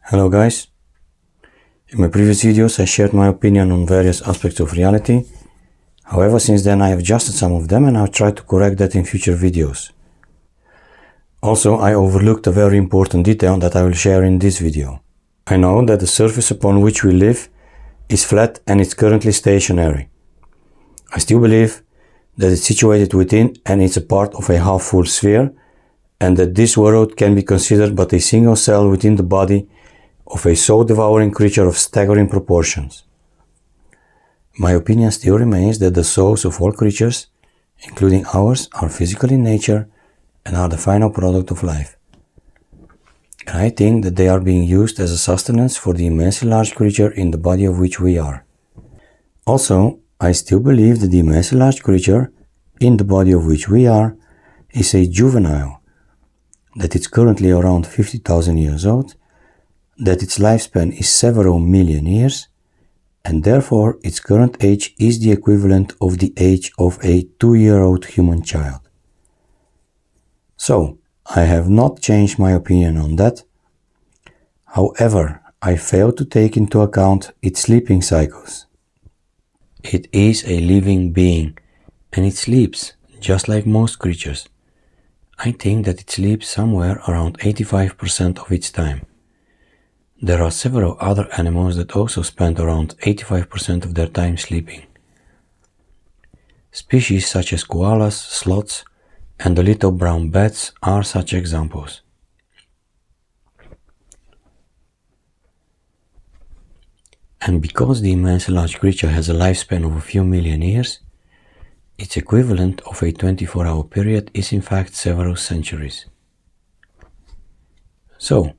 Hello guys. In my previous videos I shared my opinion on various aspects of reality. However, since then I have adjusted some of them and I'll try to correct that in future videos. Also, I overlooked a very important detail that I will share in this video. I know that the surface upon which we live is flat and it's currently stationary. I still believe that it's situated within and it's a part of a half-full sphere, and that this world can be considered but a single cell within the body of a soul-devouring creature of staggering proportions. My opinion still remains that the souls of all creatures, including ours, are physical in nature and are the final product of life. And I think that they are being used as a sustenance for the immensely large creature in the body of which we are. Also, I still believe that the immensely large creature in the body of which we are is a juvenile, that it's currently around 50,000 years old, that its lifespan is several million years, and therefore its current age is the equivalent of the age of a 2-year-old human child. So, I have not changed my opinion on that. However, I fail to take into account its sleeping cycles. It is a living being, and it sleeps just like most creatures. I think that it sleeps somewhere around 85% of its time. There are several other animals that also spend around 85% of their time sleeping. Species such as koalas, sloths, and the little brown bats are such examples. And because the immensely large creature has a lifespan of a few million years, its equivalent of a 24-hour period is in fact several centuries. So,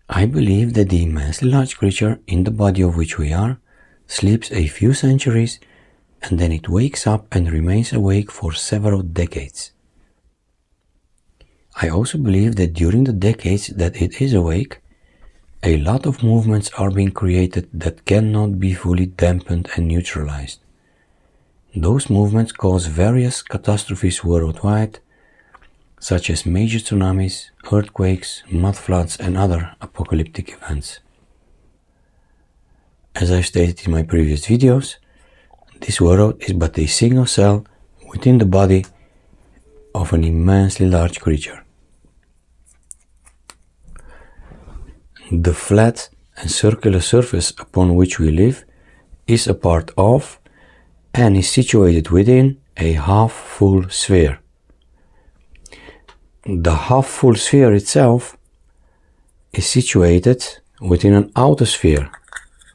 I believe that the immensely large creature in the body of which we are sleeps a few centuries and then it wakes up and remains awake for several decades. I also believe that during the decades that it is awake, a lot of movements are being created that cannot be fully dampened and neutralized. Those movements cause various catastrophes worldwide, such as major tsunamis, earthquakes, mud floods, and other apocalyptic events. As I've stated in my previous videos, this world is but a single cell within the body of an immensely large creature. The flat and circular surface upon which we live is a part of and is situated within a half-full sphere. The half-full sphere itself is situated within an outer sphere,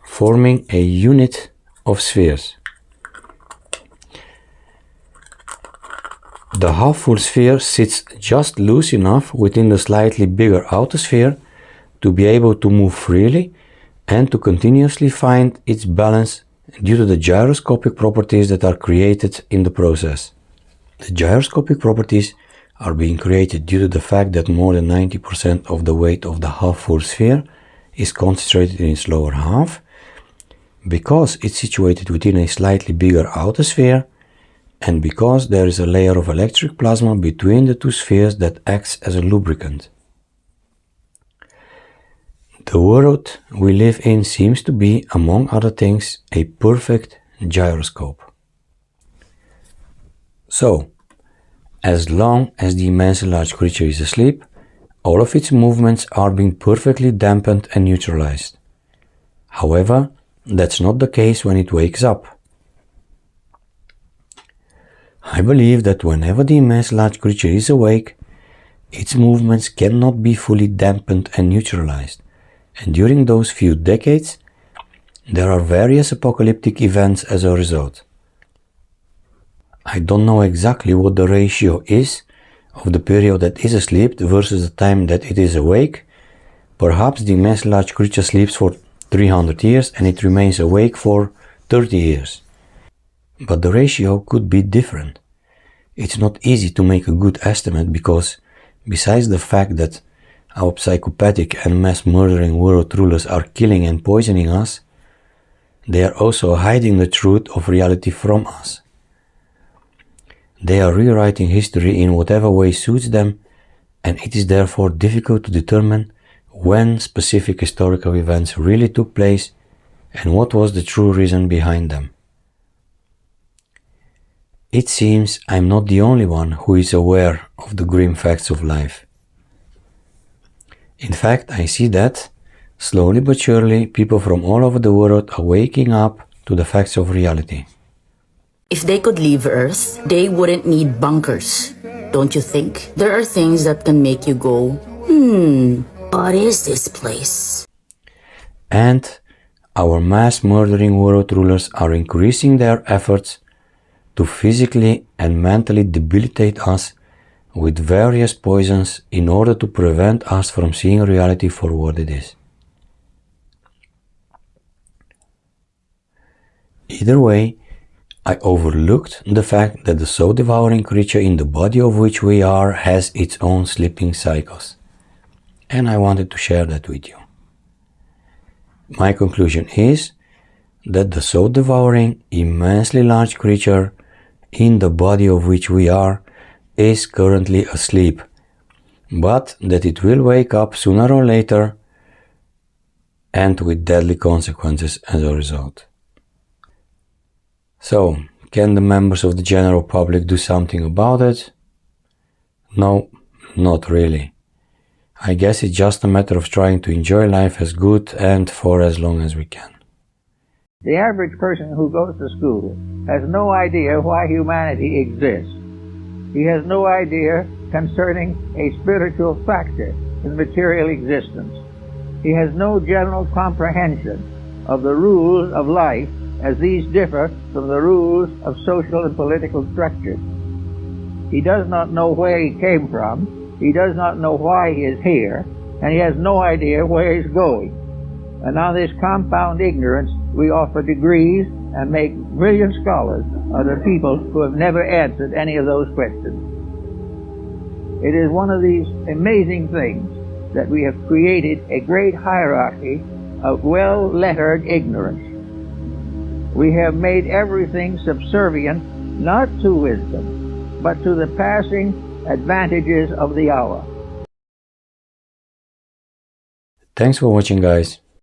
forming a unit of spheres. The half-full sphere sits just loose enough within the slightly bigger outer sphere to be able to move freely and to continuously find its balance due to the gyroscopic properties that are created in the process. The gyroscopic properties are being created due to the fact that more than 90% of the weight of the half-full sphere is concentrated in its lower half, because it's situated within a slightly bigger outer sphere, and because there is a layer of electric plasma between the two spheres that acts as a lubricant. The world we live in seems to be, among other things, a perfect gyroscope. So, as long as the immensely large creature is asleep, all of its movements are being perfectly dampened and neutralized. However, that's not the case when it wakes up. I believe that whenever the immensely large creature is awake, its movements cannot be fully dampened and neutralized, and during those few decades, there are various apocalyptic events as a result. I don't know exactly what the ratio is of the period that is asleep versus the time that it is awake. Perhaps the immensely large creature sleeps for 300 years and it remains awake for 30 years. But the ratio could be different. It's not easy to make a good estimate because, besides the fact that our psychopathic and mass murdering world rulers are killing and poisoning us, they are also hiding the truth of reality from us. They are rewriting history in whatever way suits them, and it is therefore difficult to determine when specific historical events really took place and what was the true reason behind them. It seems I'm not the only one who is aware of the grim facts of life. In fact, I see that, slowly but surely, people from all over the world are waking up to the facts of reality. If they could leave Earth, they wouldn't need bunkers, don't you think? There are things that can make you go, what is this place? And our mass murdering world rulers are increasing their efforts to physically and mentally debilitate us with various poisons in order to prevent us from seeing reality for what it is. Either way, I overlooked the fact that the soul-devouring creature in the body of which we are has its own sleeping cycles, and I wanted to share that with you. My conclusion is that the soul-devouring, immensely large creature in the body of which we are is currently asleep, but that it will wake up sooner or later and with deadly consequences as a result. So, can the members of the general public do something about it? No, not really. I guess it's just a matter of trying to enjoy life as good and for as long as we can. The average person who goes to school has no idea why humanity exists. He has no idea concerning a spiritual factor in material existence. He has no general comprehension of the rules of life as these differ from the rules of social and political structures. He does not know where he came from, he does not know why he is here, and he has no idea where he's going. And on this compound ignorance, we offer degrees and make brilliant scholars out of people who have never answered any of those questions. It is one of these amazing things that we have created a great hierarchy of well-lettered ignorance. We have made everything subservient not to wisdom, but to the passing advantages of the hour. Thanks for watching, guys.